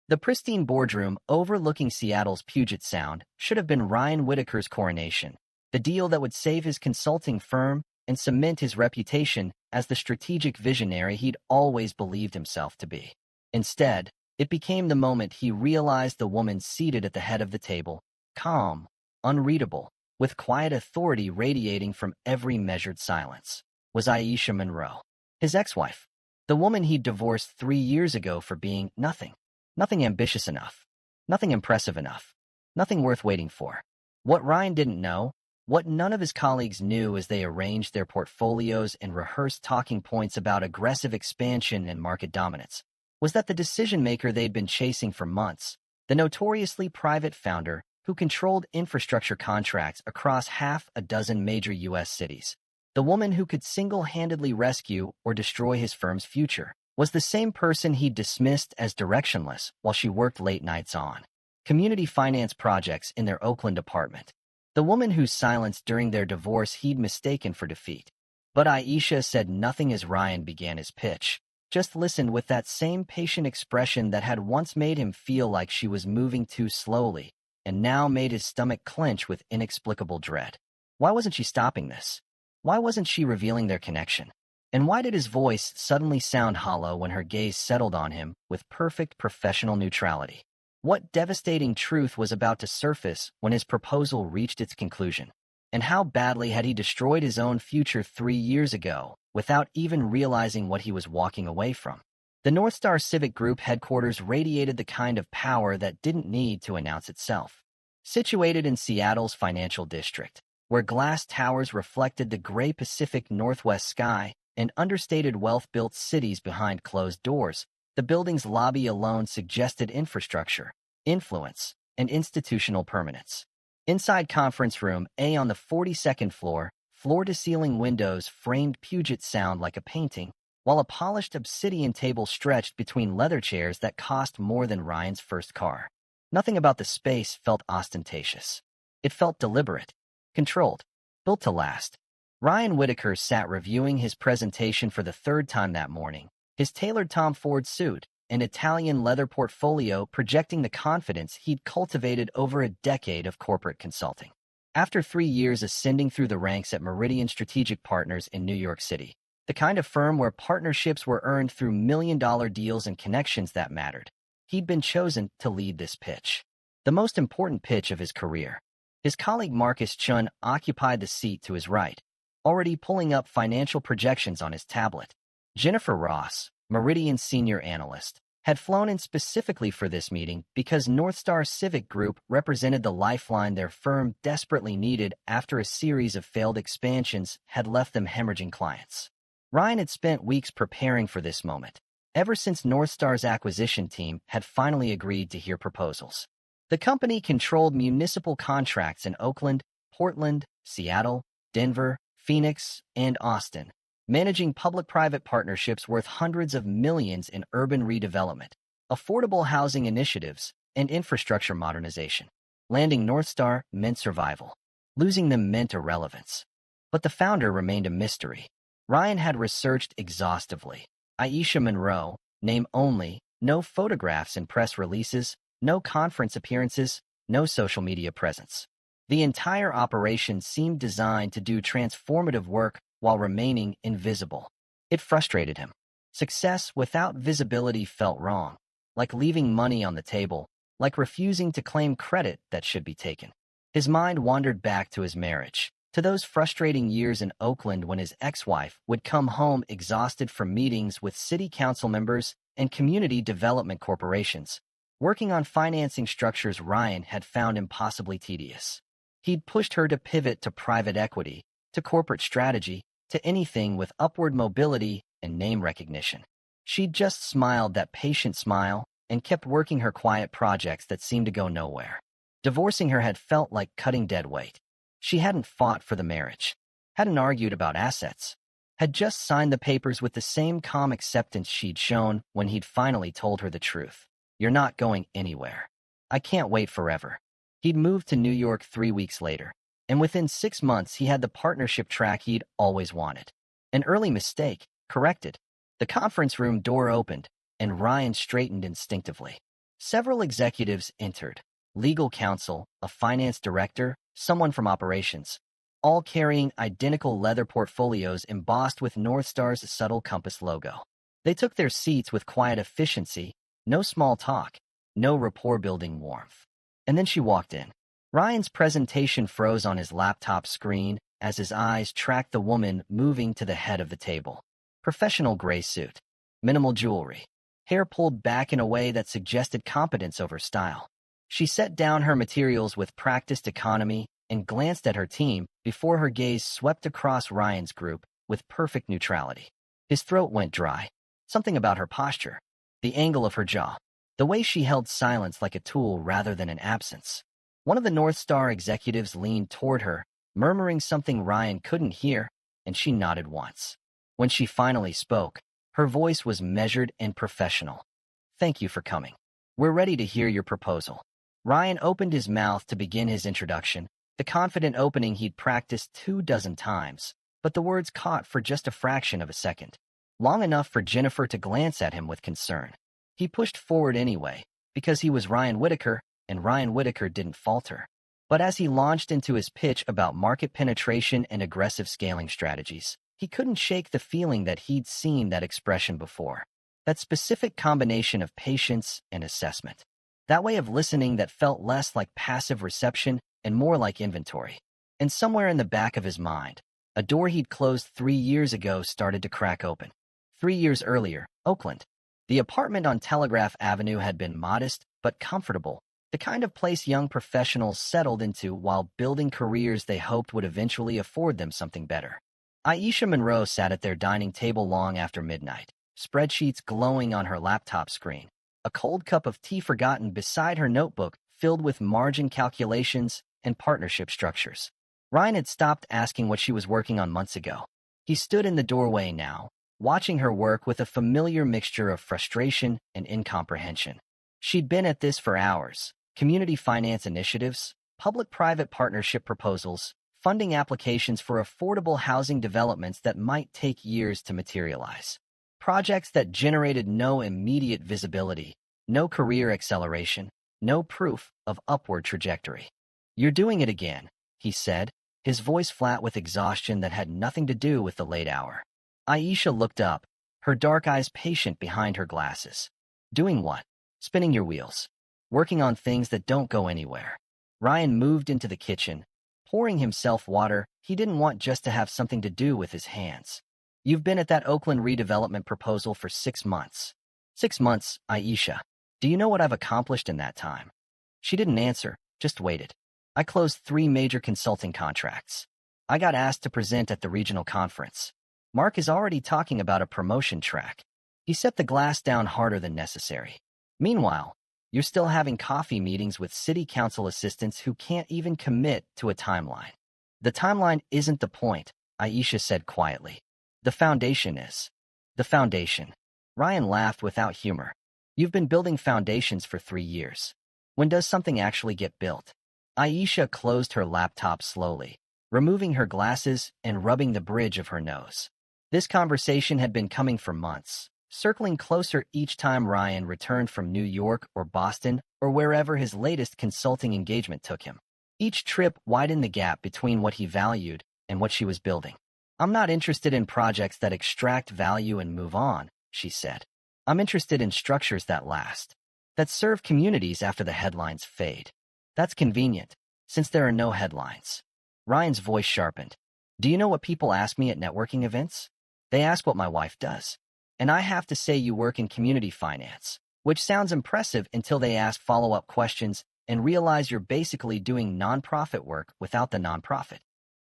The pristine boardroom overlooking Seattle's Puget Sound should have been Ryan Whitaker's coronation, the deal that would save his consulting firm and cement his reputation as the strategic visionary he'd always believed himself to be. Instead, it became the moment he realized the woman seated at the head of the table, calm, unreadable, with quiet authority radiating from every measured silence, was Aisha Monroe, his ex-wife, the woman he'd divorced 3 years ago for being nothing. Nothing ambitious enough. Nothing impressive enough. Nothing worth waiting for. What Ryan didn't know, what none of his colleagues knew as they arranged their portfolios and rehearsed talking points about aggressive expansion and market dominance, was that the decision-maker they'd been chasing for months, the notoriously private founder who controlled infrastructure contracts across half a dozen major U.S. cities, the woman who could single-handedly rescue or destroy his firm's future, was the same person he'd dismissed as directionless while she worked late nights on community finance projects in their Oakland apartment. The woman whose silence during their divorce he'd mistaken for defeat. But Aisha said nothing as Ryan began his pitch, just listened with that same patient expression that had once made him feel like she was moving too slowly, and now made his stomach clench with inexplicable dread. Why wasn't she stopping this? Why wasn't she revealing their connection? And why did his voice suddenly sound hollow when her gaze settled on him with perfect professional neutrality? What devastating truth was about to surface when his proposal reached its conclusion? And how badly had he destroyed his own future 3 years ago without even realizing what he was walking away from? The Northstar Civic Group headquarters radiated the kind of power that didn't need to announce itself. Situated in Seattle's financial district, where glass towers reflected the gray Pacific Northwest sky, and understated wealth-built cities behind closed doors, the building's lobby alone suggested infrastructure, influence, and institutional permanence. Inside Conference Room A on the 42nd floor, floor-to-ceiling windows framed Puget Sound like a painting, while a polished obsidian table stretched between leather chairs that cost more than Ryan's first car. Nothing about the space felt ostentatious. It felt deliberate, controlled, built to last. Ryan Whitaker sat reviewing his presentation for the third time that morning, his tailored Tom Ford suit and Italian leather portfolio projecting the confidence he'd cultivated over a decade of corporate consulting. After 3 years ascending through the ranks at Meridian Strategic Partners in New York City, the kind of firm where partnerships were earned through million-dollar deals and connections that mattered, he'd been chosen to lead this pitch, the most important pitch of his career. His colleague Marcus Chun occupied the seat to his right, already pulling up financial projections on his tablet. Jennifer Ross, Meridian's senior analyst, had flown in specifically for this meeting because Northstar Civic Group represented the lifeline their firm desperately needed after a series of failed expansions had left them hemorrhaging clients. Ryan had spent weeks preparing for this moment, ever since Northstar's acquisition team had finally agreed to hear proposals. The company controlled municipal contracts in Oakland, Portland, Seattle, Denver, Phoenix, and Austin, managing public-private partnerships worth hundreds of millions in urban redevelopment, affordable housing initiatives, and infrastructure modernization. Landing Northstar meant survival. Losing them meant irrelevance. But the founder remained a mystery. Ryan had researched exhaustively. Aisha Monroe, name only, no photographs and press releases, no conference appearances, no social media presence. The entire operation seemed designed to do transformative work while remaining invisible. It frustrated him. Success without visibility felt wrong, like leaving money on the table, like refusing to claim credit that should be taken. His mind wandered back to his marriage, to those frustrating years in Oakland when his ex-wife would come home exhausted from meetings with city council members and community development corporations, working on financing structures Ryan had found impossibly tedious. He'd pushed her to pivot to private equity, to corporate strategy, to anything with upward mobility and name recognition. She'd just smiled that patient smile and kept working her quiet projects that seemed to go nowhere. Divorcing her had felt like cutting deadweight. She hadn't fought for the marriage, hadn't argued about assets, had just signed the papers with the same calm acceptance she'd shown when he'd finally told her the truth. "You're not going anywhere. I can't wait forever." He'd moved to New York 3 weeks later, and within 6 months he had the partnership track he'd always wanted. An early mistake, corrected. The conference room door opened, and Ryan straightened instinctively. Several executives entered: legal counsel, a finance director, someone from operations, all carrying identical leather portfolios embossed with Northstar's subtle compass logo. They took their seats with quiet efficiency, no small talk, no rapport-building warmth. And then she walked in. Ryan's presentation froze on his laptop screen as his eyes tracked the woman moving to the head of the table. Professional gray suit, minimal jewelry, hair pulled back in a way that suggested competence over style. She set down her materials with practiced economy and glanced at her team before her gaze swept across Ryan's group with perfect neutrality. His throat went dry. Something about her posture, the angle of her jaw, the way she held silence like a tool rather than an absence. One of the Northstar executives leaned toward her, murmuring something Ryan couldn't hear, and she nodded once. When she finally spoke, her voice was measured and professional. "Thank you for coming. We're ready to hear your proposal." Ryan opened his mouth to begin his introduction, the confident opening he'd practiced 24 times, but the words caught for just a fraction of a second, long enough for Jennifer to glance at him with concern. He pushed forward anyway, because he was Ryan Whitaker, and Ryan Whitaker didn't falter. But as he launched into his pitch about market penetration and aggressive scaling strategies, he couldn't shake the feeling that he'd seen that expression before. That specific combination of patience and assessment. That way of listening that felt less like passive reception and more like inventory. And somewhere in the back of his mind, a door he'd closed 3 years ago started to crack open. 3 years earlier, Oakland. The apartment on Telegraph Avenue had been modest but comfortable, the kind of place young professionals settled into while building careers they hoped would eventually afford them something better. Aisha Monroe sat at their dining table long after midnight, spreadsheets glowing on her laptop screen, a cold cup of tea forgotten beside her notebook filled with margin calculations and partnership structures. Ryan had stopped asking what she was working on months ago. He stood in the doorway now, watching her work with a familiar mixture of frustration and incomprehension. She'd been at this for hours: community finance initiatives, public-private partnership proposals, funding applications for affordable housing developments that might take years to materialize. Projects that generated no immediate visibility, no career acceleration, no proof of upward trajectory. "You're doing it again," he said, his voice flat with exhaustion that had nothing to do with the late hour. Aisha looked up, her dark eyes patient behind her glasses. "Doing what?" "Spinning your wheels. Working on things that don't go anywhere." Ryan moved into the kitchen, pouring himself water he didn't want just to have something to do with his hands. "You've been at that Oakland redevelopment proposal for 6 months. 6 months, Aisha. Do you know what I've accomplished in that time?" She didn't answer, just waited. "I closed 3 major consulting contracts. I got asked to present at the regional conference. Mark is already talking about a promotion track." He set the glass down harder than necessary. "Meanwhile, you're still having coffee meetings with city council assistants who can't even commit to a timeline." "The timeline isn't the point," Aisha said quietly. "The foundation is." "The foundation." Ryan laughed without humor. "You've been building foundations for 3 years. When does something actually get built?" Aisha closed her laptop slowly, removing her glasses and rubbing the bridge of her nose. This conversation had been coming for months, circling closer each time Ryan returned from New York or Boston or wherever his latest consulting engagement took him. Each trip widened the gap between what he valued and what she was building. "I'm not interested in projects that extract value and move on," she said. "I'm interested in structures that last, that serve communities after the headlines fade." "That's convenient, since there are no headlines." Ryan's voice sharpened. "Do you know what people ask me at networking events? They ask what my wife does. And I have to say you work in community finance, which sounds impressive until they ask follow-up questions and realize you're basically doing nonprofit work without the nonprofit."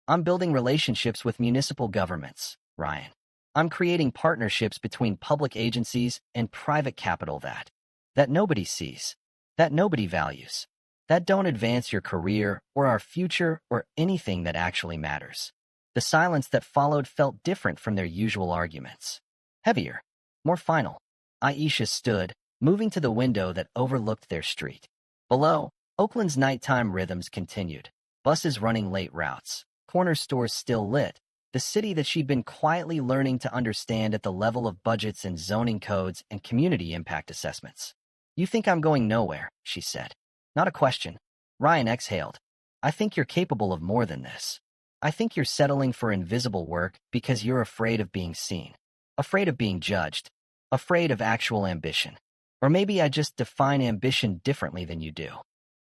"I'm building relationships with municipal governments, Ryan. I'm creating partnerships between public agencies and private capital that nobody sees, that nobody values, that don't advance your career or our future or anything that actually matters." The silence that followed felt different from their usual arguments. Heavier, more final. Aisha stood, moving to the window that overlooked their street. Below, Oakland's nighttime rhythms continued. Buses running late routes, corner stores still lit, the city that she'd been quietly learning to understand at the level of budgets and zoning codes and community impact assessments. You think I'm going nowhere, she said. Not a question. Ryan exhaled. I think you're capable of more than this. I think you're settling for invisible work because you're afraid of being seen, afraid of being judged, afraid of actual ambition. Or maybe I just define ambition differently than you do.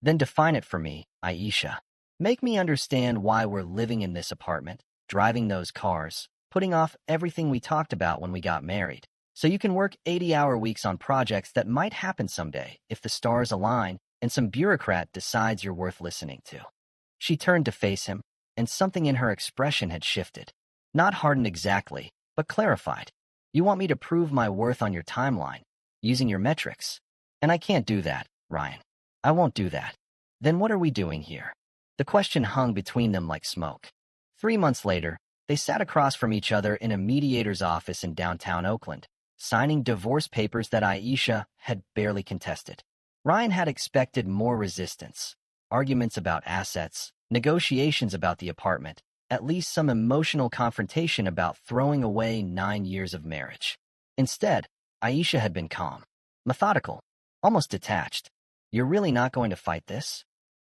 Then define it for me, Aisha. Make me understand why we're living in this apartment, driving those cars, putting off everything we talked about when we got married, so you can work 80-hour weeks on projects that might happen someday if the stars align and some bureaucrat decides you're worth listening to. She turned to face him, and something in her expression had shifted. Not hardened exactly, but clarified. You want me to prove my worth on your timeline, using your metrics. And I can't do that, Ryan. I won't do that. Then what are we doing here? The question hung between them like smoke. 3 months later, they sat across from each other in a mediator's office in downtown Oakland, signing divorce papers that Aisha had barely contested. Ryan had expected more resistance, arguments about assets, negotiations about the apartment, at least some emotional confrontation about throwing away 9 years of marriage. Instead, Aisha had been calm, methodical, almost detached. You're really not going to fight this?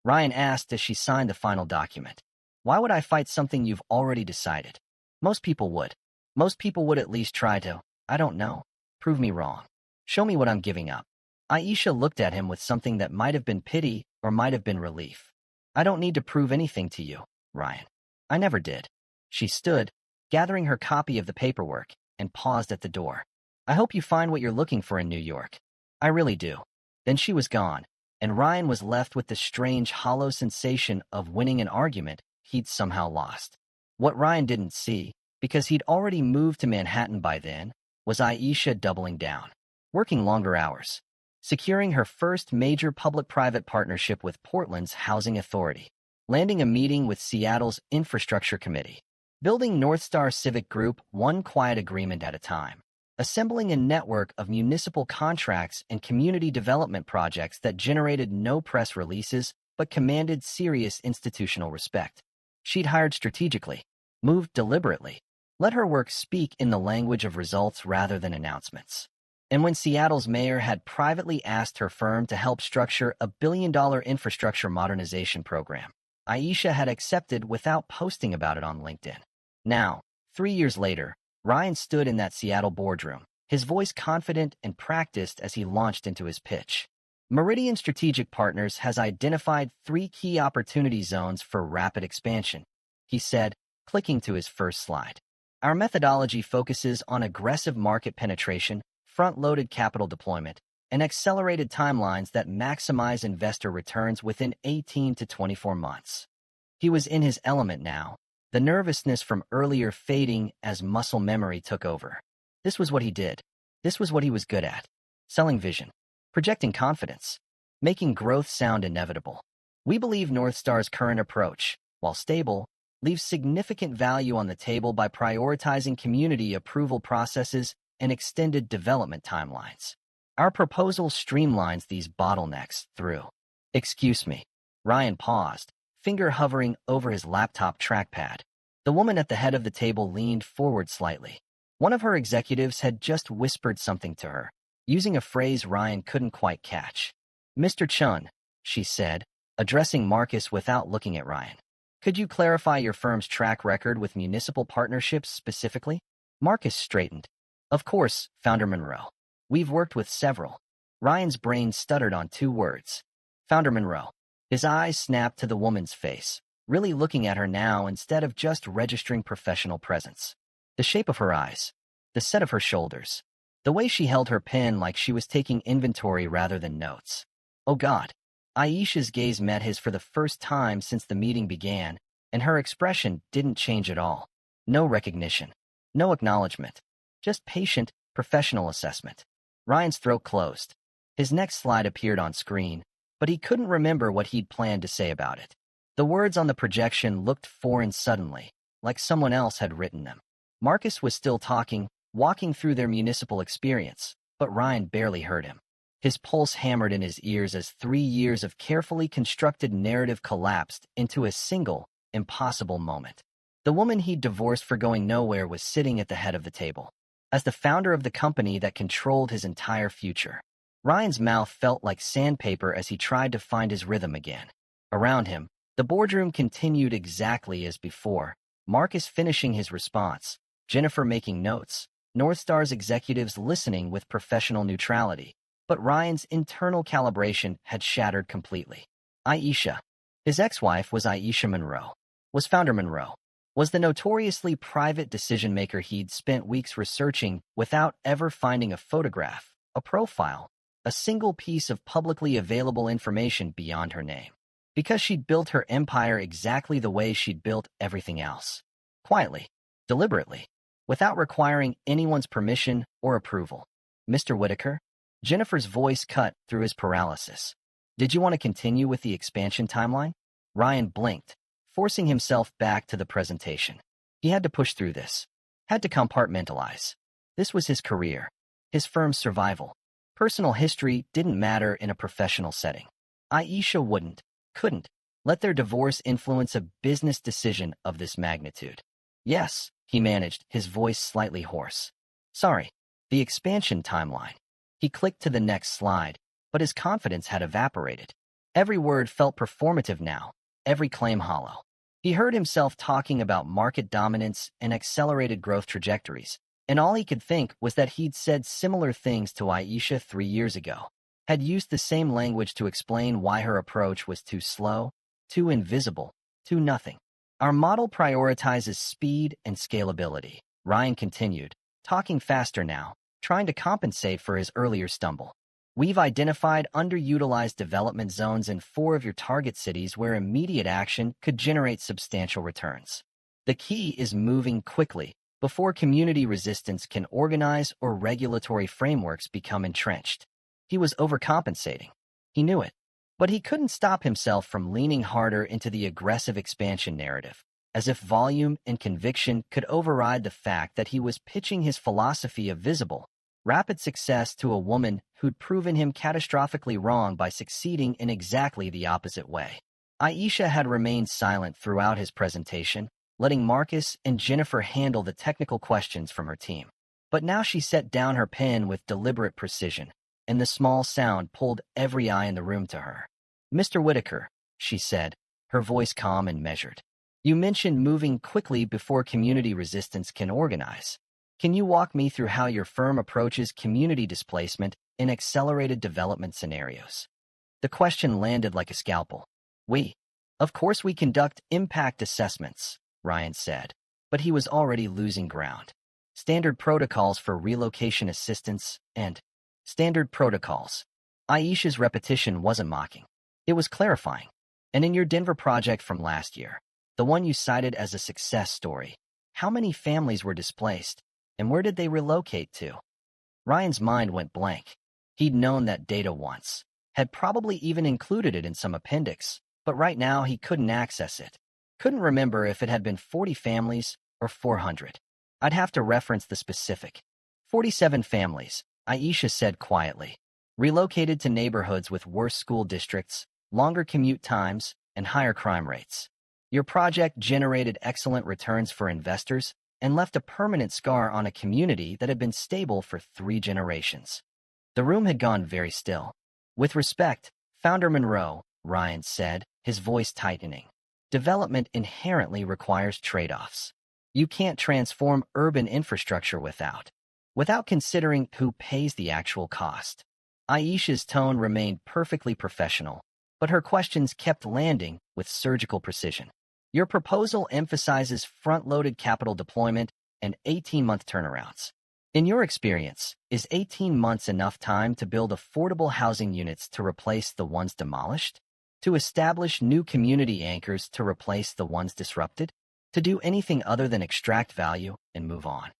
Ryan asked as she signed the final document. Why would I fight something you've already decided? Most people would. Most people would at least try to, I don't know, prove me wrong. Show me what I'm giving up. Aisha looked at him with something that might have been pity or might have been relief. I don't need to prove anything to you, Ryan. I never did. She stood, gathering her copy of the paperwork, and paused at the door. I hope you find what you're looking for in New York. I really do. Then she was gone, and Ryan was left with the strange, hollow sensation of winning an argument he'd somehow lost. What Ryan didn't see, because he'd already moved to Manhattan by then, was Aisha doubling down, working longer hours, securing her first major public-private partnership with Portland's Housing Authority, landing a meeting with Seattle's Infrastructure Committee, building Northstar Civic Group one quiet agreement at a time, assembling a network of municipal contracts and community development projects that generated no press releases but commanded serious institutional respect. She'd hired strategically, moved deliberately, let her work speak in the language of results rather than announcements. And when Seattle's mayor had privately asked her firm to help structure a billion-dollar infrastructure modernization program, Aisha had accepted without posting about it on LinkedIn. Now, 3 years later, Ryan stood in that Seattle boardroom, his voice confident and practiced as he launched into his pitch. Meridian Strategic Partners has identified 3 key opportunity zones for rapid expansion, he said, clicking to his first slide. Our methodology focuses on aggressive market penetration, front-loaded capital deployment, and accelerated timelines that maximize investor returns within 18 to 24 months. He was in his element now, the nervousness from earlier fading as muscle memory took over. This was what he did. This was what he was good at. Selling vision, projecting confidence, making growth sound inevitable. We believe Northstar's current approach, while stable, leaves significant value on the table by prioritizing community approval processes and extended development timelines. Our proposal streamlines these bottlenecks through. Excuse me. Ryan paused, finger hovering over his laptop trackpad. The woman at the head of the table leaned forward slightly. One of her executives had just whispered something to her, using a phrase Ryan couldn't quite catch. Mr. Chun, she said, addressing Marcus without looking at Ryan. Could you clarify your firm's track record with municipal partnerships specifically? Marcus straightened. Of course, Founder Monroe. We've worked with several. Ryan's brain stuttered on 2 words. Founder Monroe. His eyes snapped to the woman's face, really looking at her now instead of just registering professional presence. The shape of her eyes, the set of her shoulders, the way she held her pen like she was taking inventory rather than notes. Oh God. Aisha's gaze met his for the first time since the meeting began, and her expression didn't change at all. No recognition, no acknowledgement, just patient, professional assessment. Ryan's throat closed. His next slide appeared on screen, but he couldn't remember what he'd planned to say about it. The words on the projection looked foreign suddenly, like someone else had written them. Marcus was still talking, walking through their municipal experience, but Ryan barely heard him. His pulse hammered in his ears as 3 years of carefully constructed narrative collapsed into a single, impossible moment. The woman he'd divorced for going nowhere was sitting at the head of the table, as the founder of the company that controlled his entire future. Ryan's mouth felt like sandpaper as he tried to find his rhythm again. Around him, the boardroom continued exactly as before, Marcus finishing his response, Jennifer making notes, Northstar's executives listening with professional neutrality. But Ryan's internal calibration had shattered completely. Aisha. His ex-wife was Aisha Monroe. Was Founder Monroe. Was the notoriously private decision-maker he'd spent weeks researching without ever finding a photograph, a profile, a single piece of publicly available information beyond her name. Because she'd built her empire exactly the way she'd built everything else. Quietly, deliberately, without requiring anyone's permission or approval. Mr. Whitaker? Jennifer's voice cut through his paralysis. Did you want to continue with the expansion timeline? Ryan blinked, forcing himself back to the presentation. He had to push through this. Had to compartmentalize. This was his career. His firm's survival. Personal history didn't matter in a professional setting. Aisha couldn't, let their divorce influence a business decision of this magnitude. Yes, he managed, his voice slightly hoarse. Sorry, the expansion timeline. He clicked to the next slide, but his confidence had evaporated. Every word felt performative now, every claim hollow. He heard himself talking about market dominance and accelerated growth trajectories, and all he could think was that he'd said similar things to Aisha 3 years ago, had used the same language to explain why her approach was too slow, too invisible, too nothing. Our model prioritizes speed and scalability, Ryan continued, talking faster now, trying to compensate for his earlier stumble. We've identified underutilized development zones in 4 of your target cities where immediate action could generate substantial returns. The key is moving quickly, before community resistance can organize or regulatory frameworks become entrenched. He was overcompensating. He knew it. But he couldn't stop himself from leaning harder into the aggressive expansion narrative, as if volume and conviction could override the fact that he was pitching his philosophy of visible, rapid success to a woman who'd proven him catastrophically wrong by succeeding in exactly the opposite way. Aisha had remained silent throughout his presentation, letting Marcus and Jennifer handle the technical questions from her team. But now she set down her pen with deliberate precision, and the small sound pulled every eye in the room to her. Mr. Whitaker, she said, her voice calm and measured. You mentioned moving quickly before community resistance can organize. Can you walk me through how your firm approaches community displacement in accelerated development scenarios? The question landed like a scalpel. Of course we conduct impact assessments, Ryan said, but he was already losing ground. Standard protocols for relocation assistance and standard protocols. Aisha's repetition wasn't mocking. It was clarifying. And in your Denver project from last year, the one you cited as a success story, how many families were displaced, and where did they relocate to? Ryan's mind went blank. He'd known that data once, had probably even included it in some appendix, but right now he couldn't access it. Couldn't remember if it had been 40 families or 400. I'd have to reference the specific. 47 families, Aisha said quietly, relocated to neighborhoods with worse school districts, longer commute times, and higher crime rates. Your project generated excellent returns for investors and left a permanent scar on a community that had been stable for 3 generations. The room had gone very still. With respect, Founder Monroe, Ryan said, his voice tightening. Development inherently requires trade-offs. You can't transform urban infrastructure without considering who pays the actual cost. Aisha's tone remained perfectly professional, but her questions kept landing with surgical precision. Your proposal emphasizes front-loaded capital deployment and 18-month turnarounds. In your experience, is 18 months enough time to build affordable housing units to replace the ones demolished? To establish new community anchors to replace the ones disrupted? To do anything other than extract value and move on?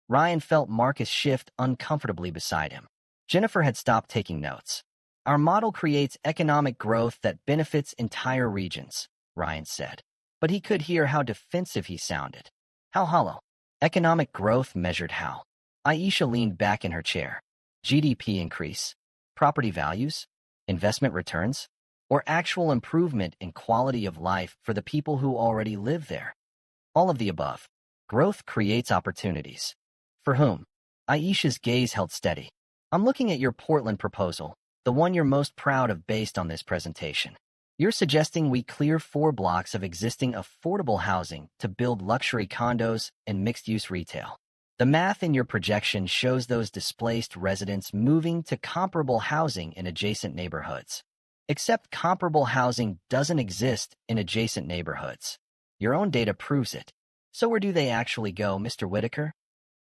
Ryan felt Marcus shift uncomfortably beside him. Jennifer had stopped taking notes. Our model creates economic growth that benefits entire regions, Ryan said. But he could hear how defensive he sounded. How hollow. Economic growth measured how? Aisha leaned back in her chair. GDP increase, property values, investment returns, or actual improvement in quality of life for the people who already live there? All of the above. Growth creates opportunities. For whom? Aisha's gaze held steady. I'm looking at your Portland proposal, the one you're most proud of based on this presentation. You're suggesting we clear 4 blocks of existing affordable housing to build luxury condos and mixed-use retail. The math in your projection shows those displaced residents moving to comparable housing in adjacent neighborhoods. Except comparable housing doesn't exist in adjacent neighborhoods. Your own data proves it. So where do they actually go, Mr. Whitaker?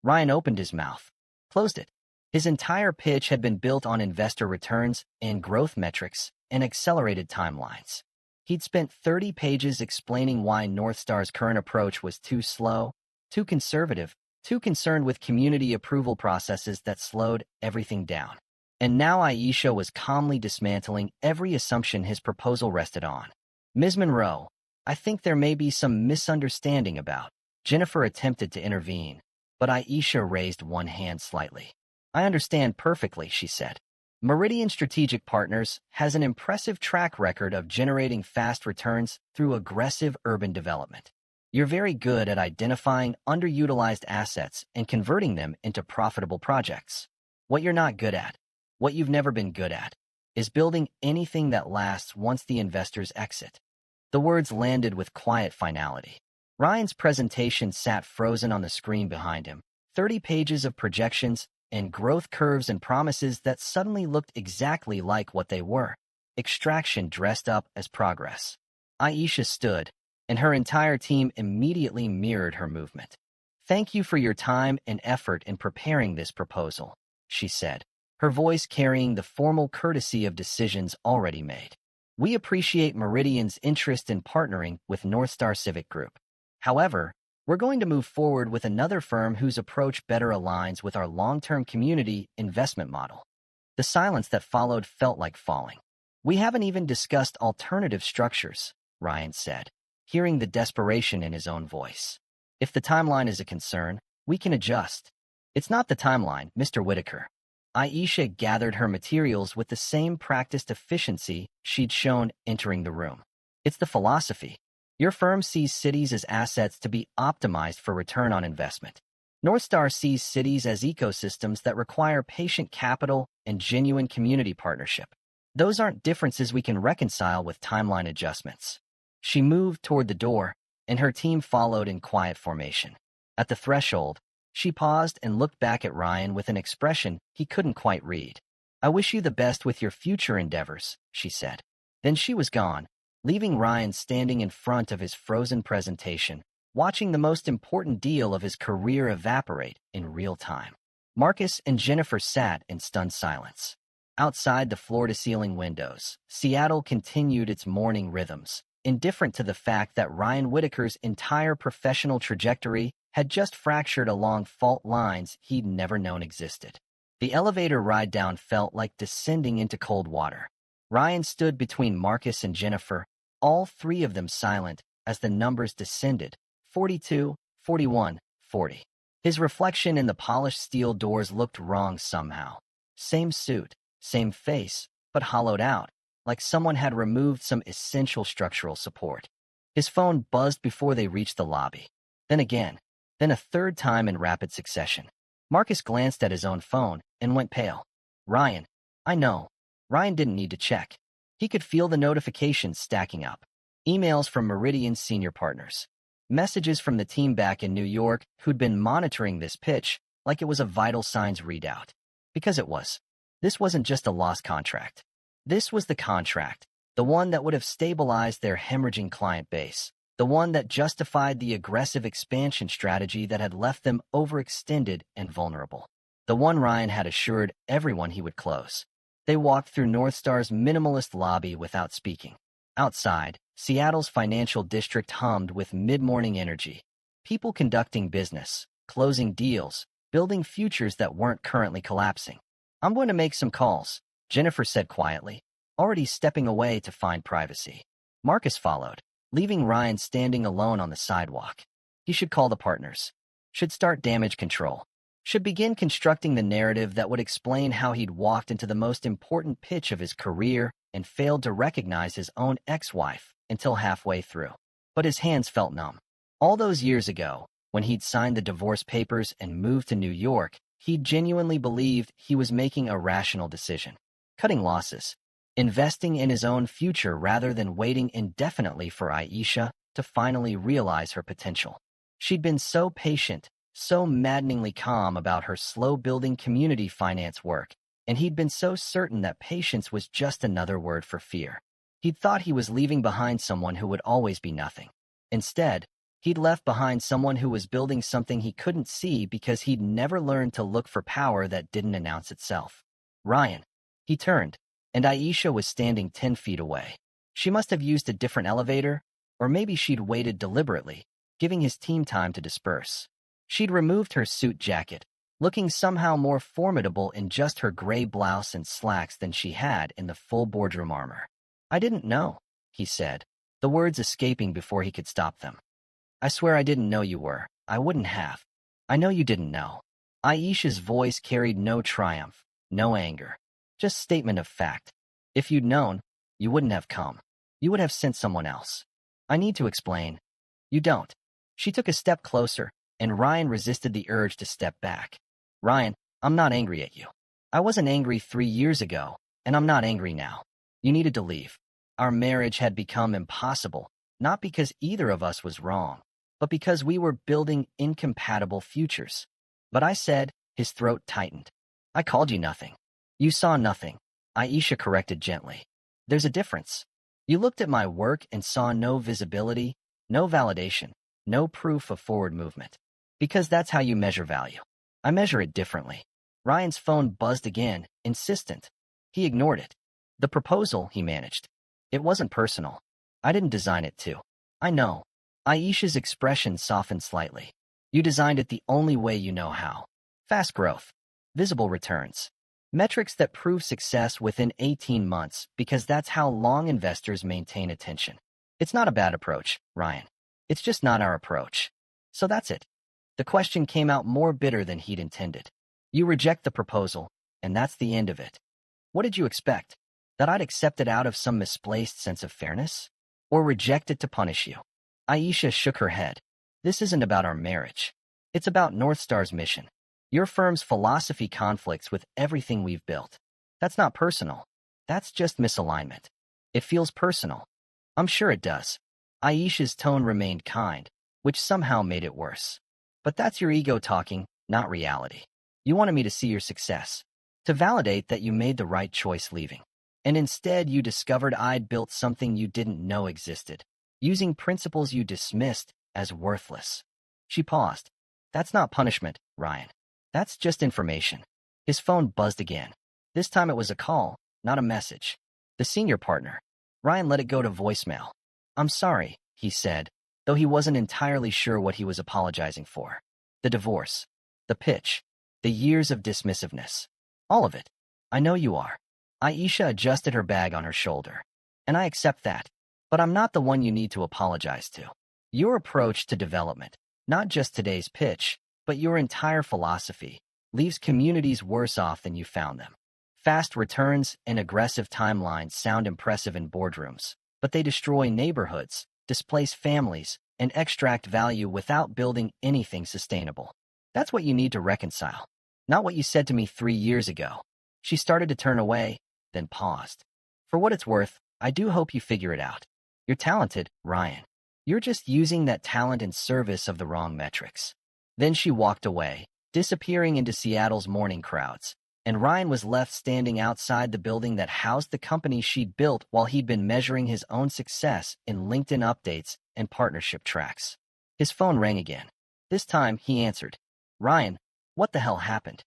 Ryan opened his mouth, closed it. His entire pitch had been built on investor returns and growth metrics and accelerated timelines. He'd spent 30 pages explaining why Northstar's current approach was too slow, too conservative, too concerned with community approval processes that slowed everything down. And now Aisha was calmly dismantling every assumption his proposal rested on. Ms. Monroe, I think there may be some misunderstanding about. Jennifer attempted to intervene, but Aisha raised one hand slightly. I understand perfectly, she said. Meridian Strategic Partners has an impressive track record of generating fast returns through aggressive urban development. You're very good at identifying underutilized assets and converting them into profitable projects. What you're not good at, what you've never been good at, is building anything that lasts once the investors exit. The words landed with quiet finality. Ryan's presentation sat frozen on the screen behind him, 30 pages of projections and growth curves and promises that suddenly looked exactly like what they were. Extraction dressed up as progress. Aisha stood, and her entire team immediately mirrored her movement. Thank you for your time and effort in preparing this proposal, she said, her voice carrying the formal courtesy of decisions already made. We appreciate Meridian's interest in partnering with Northstar Civic Group. However, we're going to move forward with another firm whose approach better aligns with our long-term community investment model. The silence that followed felt like falling. We haven't even discussed alternative structures, Ryan said, hearing the desperation in his own voice. If the timeline is a concern, we can adjust. It's not the timeline, Mr. Whitaker. Aisha gathered her materials with the same practiced efficiency she'd shown entering the room. It's the philosophy. Your firm sees cities as assets to be optimized for return on investment. Northstar sees cities as ecosystems that require patient capital and genuine community partnership. Those aren't differences we can reconcile with timeline adjustments. She moved toward the door, and her team followed in quiet formation. At the threshold, she paused and looked back at Ryan with an expression he couldn't quite read. I wish you the best with your future endeavors, she said. Then she was gone, leaving Ryan standing in front of his frozen presentation, watching the most important deal of his career evaporate in real time. Marcus and Jennifer sat in stunned silence. Outside the floor-to-ceiling windows, Seattle continued its morning rhythms, indifferent to the fact that Ryan Whitaker's entire professional trajectory had just fractured along fault lines he'd never known existed. The elevator ride down felt like descending into cold water. Ryan stood between Marcus and Jennifer, all 3 of them silent as the numbers descended, 42, 41, 40. His reflection in the polished steel doors looked wrong somehow. Same suit, same face, but hollowed out, like someone had removed some essential structural support. His phone buzzed before they reached the lobby. Then again, then a third time in rapid succession. Marcus glanced at his own phone and went pale. Ryan, I know. Ryan didn't need to check. He could feel the notifications stacking up. Emails from Meridian's senior partners. Messages from the team back in New York who'd been monitoring this pitch like it was a vital signs readout. Because it was. This wasn't just a lost contract. This was the contract, the one that would have stabilized their hemorrhaging client base, the one that justified the aggressive expansion strategy that had left them overextended and vulnerable. The one Ryan had assured everyone he would close. They walked through Northstar's minimalist lobby without speaking. Outside, Seattle's financial district hummed with mid-morning energy. People conducting business, closing deals, building futures that weren't currently collapsing. I'm going to make some calls, Jennifer said quietly, already stepping away to find privacy. Marcus followed, leaving Ryan standing alone on the sidewalk. He should call the partners. Should start damage control. Should begin constructing the narrative that would explain how he'd walked into the most important pitch of his career and failed to recognize his own ex-wife until halfway through. But his hands felt numb. All those years ago, when he'd signed the divorce papers and moved to New York, He genuinely believed he was making a rational decision, cutting losses, investing in his own future rather than waiting indefinitely for Aisha to finally realize her potential. She'd been so patient, so maddeningly calm about her slow-building community finance work, and he'd been so certain that patience was just another word for fear. He'd thought he was leaving behind someone who would always be nothing. Instead, he'd left behind someone who was building something he couldn't see because he'd never learned to look for power that didn't announce itself. Ryan. He turned, and Aisha was standing 10 feet away. She must have used a different elevator, or maybe she'd waited deliberately, giving his team time to disperse. She'd removed her suit jacket, looking somehow more formidable in just her gray blouse and slacks than she had in the full boardroom armor. "I didn't know," he said, the words escaping before he could stop them. "I swear I didn't know you were. I wouldn't have." "I know you didn't know." Aisha's voice carried no triumph, no anger, just statement of fact. "If you'd known, you wouldn't have come. You would have sent someone else." "I need to explain." "You don't." She took a step closer, and Ryan resisted the urge to step back. "Ryan, I'm not angry at you. I wasn't angry 3 years ago, and I'm not angry now. You needed to leave. Our marriage had become impossible, not because either of us was wrong, but because we were building incompatible futures." "But I said," his throat tightened. "I called you nothing. You saw nothing," Aisha corrected gently. "There's a difference. You looked at my work and saw no visibility, no validation, no proof of forward movement. Because that's how you measure value. I measure it differently." Ryan's phone buzzed again, insistent. He ignored it. "The proposal," he managed. "It wasn't personal. I didn't design it to." "I know." Aisha's expression softened slightly. "You designed it the only way you know how. Fast growth. Visible returns. Metrics that prove success within 18 months because that's how long investors maintain attention. It's not a bad approach, Ryan. It's just not our approach. So that's it." The question came out more bitter than he'd intended. "You reject the proposal, and that's the end of it." "What did you expect? That I'd accept it out of some misplaced sense of fairness? Or reject it to punish you?" Aisha shook her head. "This isn't about our marriage. It's about Northstar's mission. Your firm's philosophy conflicts with everything we've built. That's not personal. That's just misalignment. It feels personal." "I'm sure it does." Aisha's tone remained kind, which somehow made it worse. "But that's your ego talking, not reality. You wanted me to see your success, to validate that you made the right choice leaving. And instead you discovered I'd built something you didn't know existed, using principles you dismissed as worthless." She paused. "That's not punishment, Ryan. That's just information." His phone buzzed again. This time it was a call, not a message. The senior partner. Ryan let it go to voicemail. "I'm sorry," he said, though he wasn't entirely sure what he was apologizing for. "The divorce. The pitch. The years of dismissiveness. All of it. I know you are." Aisha adjusted her bag on her shoulder. "And I accept that. But I'm not the one you need to apologize to. Your approach to development, not just today's pitch, but your entire philosophy, leaves communities worse off than you found them. Fast returns and aggressive timelines sound impressive in boardrooms, but they destroy neighborhoods, displace families, and extract value without building anything sustainable. That's what you need to reconcile. Not what you said to me 3 years ago." She started to turn away, then paused. "For what it's worth, I do hope you figure it out. You're talented, Ryan. You're just using that talent in service of the wrong metrics." Then she walked away, disappearing into Seattle's morning crowds, and Ryan was left standing outside the building that housed the company she'd built while he'd been measuring his own success in LinkedIn updates and partnership tracks. His phone rang again. This time, he answered. "Ryan, what the hell happened?"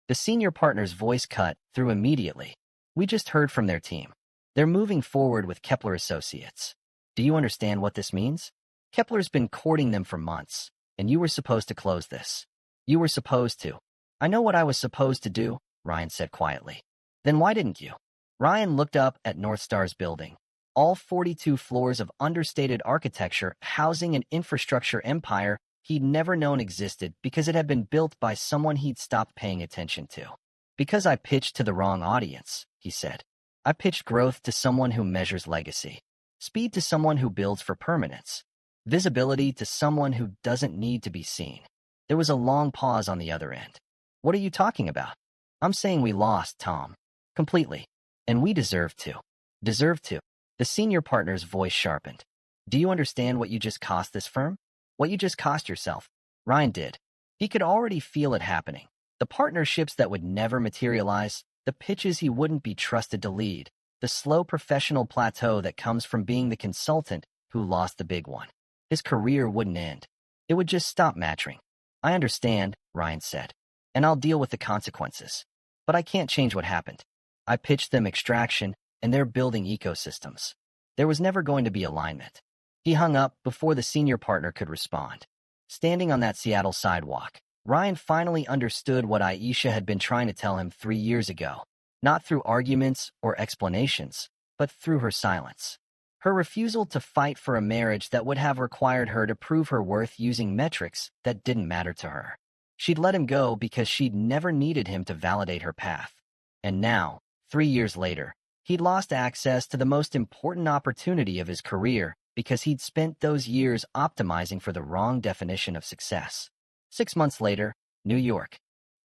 The senior partner's voice cut through immediately. "We just heard from their team. They're moving forward with Kepler Associates. Do you understand what this means? Kepler's been courting them for months, and you were supposed to close this. You were supposed to." "I know what I was supposed to do," Ryan said quietly. "Then why didn't you?" Ryan looked up at Northstar's building. All 42 floors of understated architecture housing an infrastructure empire he'd never known existed because it had been built by someone he'd stopped paying attention to. "Because I pitched to the wrong audience," he said. "I pitched growth to someone who measures legacy, speed to someone who builds for permanence, visibility to someone who doesn't need to be seen." There was a long pause on the other end. What are you talking about? I'm saying we lost, Tom. Completely. And we deserve to. Deserve to. The senior partner's voice sharpened. Do you understand what you just cost this firm? What you just cost yourself? Ryan did. He could already feel it happening. The partnerships that would never materialize, the pitches he wouldn't be trusted to lead, the slow professional plateau that comes from being the consultant who lost the big one. His career wouldn't end. It would just stop matching. I understand, Ryan said, and I'll deal with the consequences. But I can't change what happened. I pitched them extraction, and they're building ecosystems. There was never going to be alignment. He hung up before the senior partner could respond. Standing on that Seattle sidewalk, Ryan finally understood what Aisha had been trying to tell him 3 years ago, not through arguments or explanations, but through her silence. Her refusal to fight for a marriage that would have required her to prove her worth using metrics that didn't matter to her. She'd let him go because she'd never needed him to validate her path. And now, 3 years later, he'd lost access to the most important opportunity of his career because he'd spent those years optimizing for the wrong definition of success. 6 months later, New York.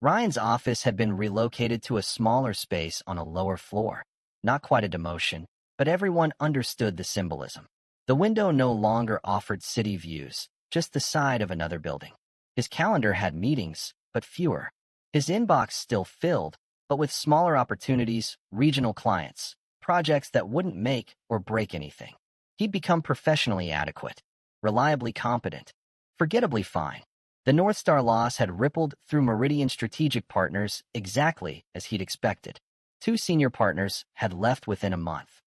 Ryan's office had been relocated to a smaller space on a lower floor. Not quite a demotion, but everyone understood the symbolism. The window no longer offered city views, just the side of another building. His calendar had meetings, but fewer. His inbox still filled, but with smaller opportunities, regional clients, projects that wouldn't make or break anything. He'd become professionally adequate, reliably competent, forgettably fine. The Northstar loss had rippled through Meridian Strategic Partners exactly as he'd expected. 2 senior partners had left within a month.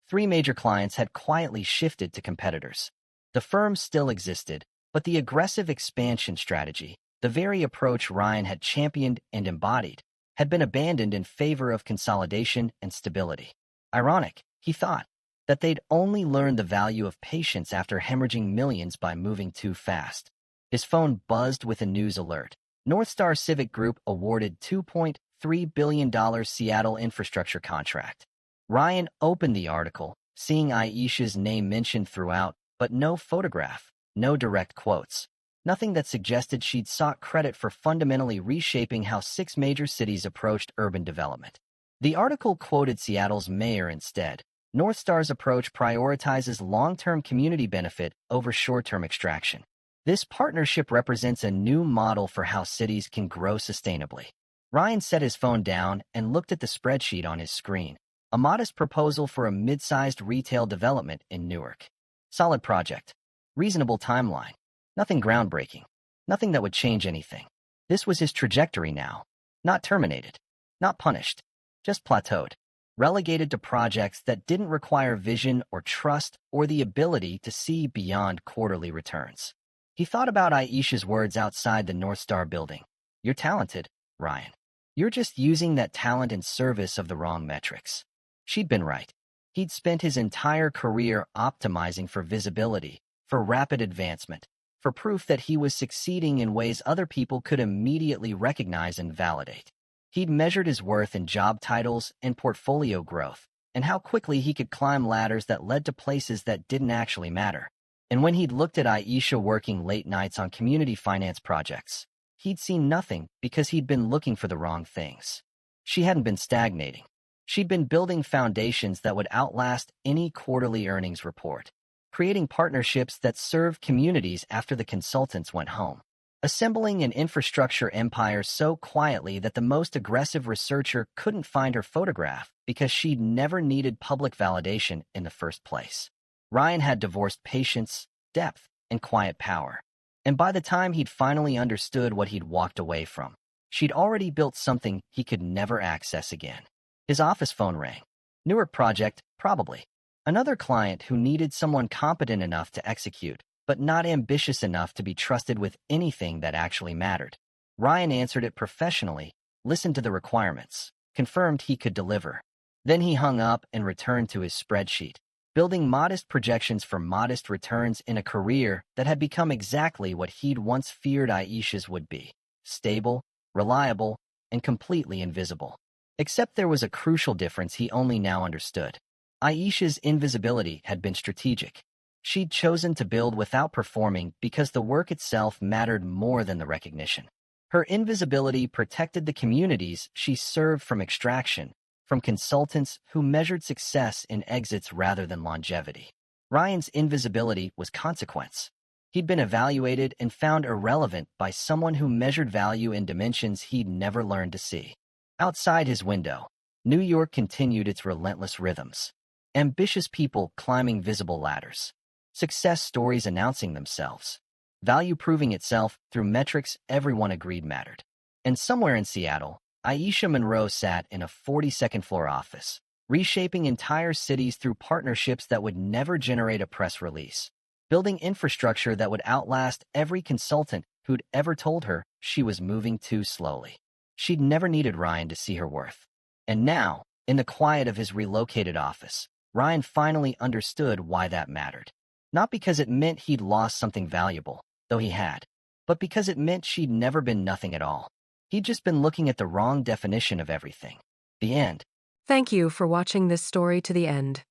3 major clients had quietly shifted to competitors. The firm still existed, but the aggressive expansion strategy, the very approach Ryan had championed and embodied, had been abandoned in favor of consolidation and stability. Ironic, he thought, that they'd only learned the value of patience after hemorrhaging millions by moving too fast. His phone buzzed with a news alert. Northstar Civic Group awarded $2.3 billion Seattle infrastructure contract. Ryan opened the article, seeing Aisha's name mentioned throughout, but no photograph, no direct quotes. Nothing that suggested she'd sought credit for fundamentally reshaping how 6 major cities approached urban development. The article quoted Seattle's mayor instead. Northstar's approach prioritizes long-term community benefit over short-term extraction. This partnership represents a new model for how cities can grow sustainably. Ryan set his phone down and looked at the spreadsheet on his screen. A modest proposal for a mid-sized retail development in Newark. Solid project. Reasonable timeline. Nothing groundbreaking. Nothing that would change anything. This was his trajectory now. Not terminated. Not punished. Just plateaued. Relegated to projects that didn't require vision or trust or the ability to see beyond quarterly returns. He thought about Aisha's words outside the Northstar building. You're talented, Ryan. You're just using that talent in service of the wrong metrics. She'd been right. He'd spent his entire career optimizing for visibility, for rapid advancement, for proof that he was succeeding in ways other people could immediately recognize and validate. He'd measured his worth in job titles and portfolio growth, and how quickly he could climb ladders that led to places that didn't actually matter. And when he'd looked at Aisha working late nights on community finance projects, he'd seen nothing because he'd been looking for the wrong things. She hadn't been stagnating. She'd been building foundations that would outlast any quarterly earnings report, creating partnerships that served communities after the consultants went home, assembling an infrastructure empire so quietly that the most aggressive researcher couldn't find her photograph because she'd never needed public validation in the first place. Ryan had divorced patience, depth, and quiet power. And by the time he'd finally understood what he'd walked away from, she'd already built something he could never access again. His office phone rang. Newark project, probably. Another client who needed someone competent enough to execute, but not ambitious enough to be trusted with anything that actually mattered. Ryan answered it professionally, listened to the requirements, confirmed he could deliver. Then he hung up and returned to his spreadsheet, building modest projections for modest returns in a career that had become exactly what he'd once feared Aisha's would be: stable, reliable, and completely invisible. Except there was a crucial difference he only now understood. Aisha's invisibility had been strategic. She'd chosen to build without performing because the work itself mattered more than the recognition. Her invisibility protected the communities she served from extraction, from consultants who measured success in exits rather than longevity. Ryan's invisibility was consequence. He'd been evaluated and found irrelevant by someone who measured value in dimensions he'd never learned to see. Outside his window, New York continued its relentless rhythms. Ambitious people climbing visible ladders. Success stories announcing themselves. Value proving itself through metrics everyone agreed mattered. And somewhere in Seattle, Aisha Monroe sat in a 42nd floor office, reshaping entire cities through partnerships that would never generate a press release, building infrastructure that would outlast every consultant who'd ever told her she was moving too slowly. She'd never needed Ryan to see her worth. And now, in the quiet of his relocated office, Ryan finally understood why that mattered. Not because it meant he'd lost something valuable, though he had, but because it meant she'd never been nothing at all. He'd just been looking at the wrong definition of everything. The end. Thank you for watching this story to the end.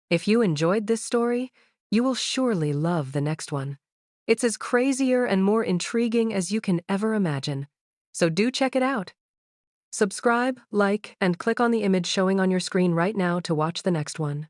If you enjoyed this story, you will surely love the next one. It's as crazier and more intriguing as you can ever imagine. So do check it out. Subscribe, like, and click on the image showing on your screen right now to watch the next one.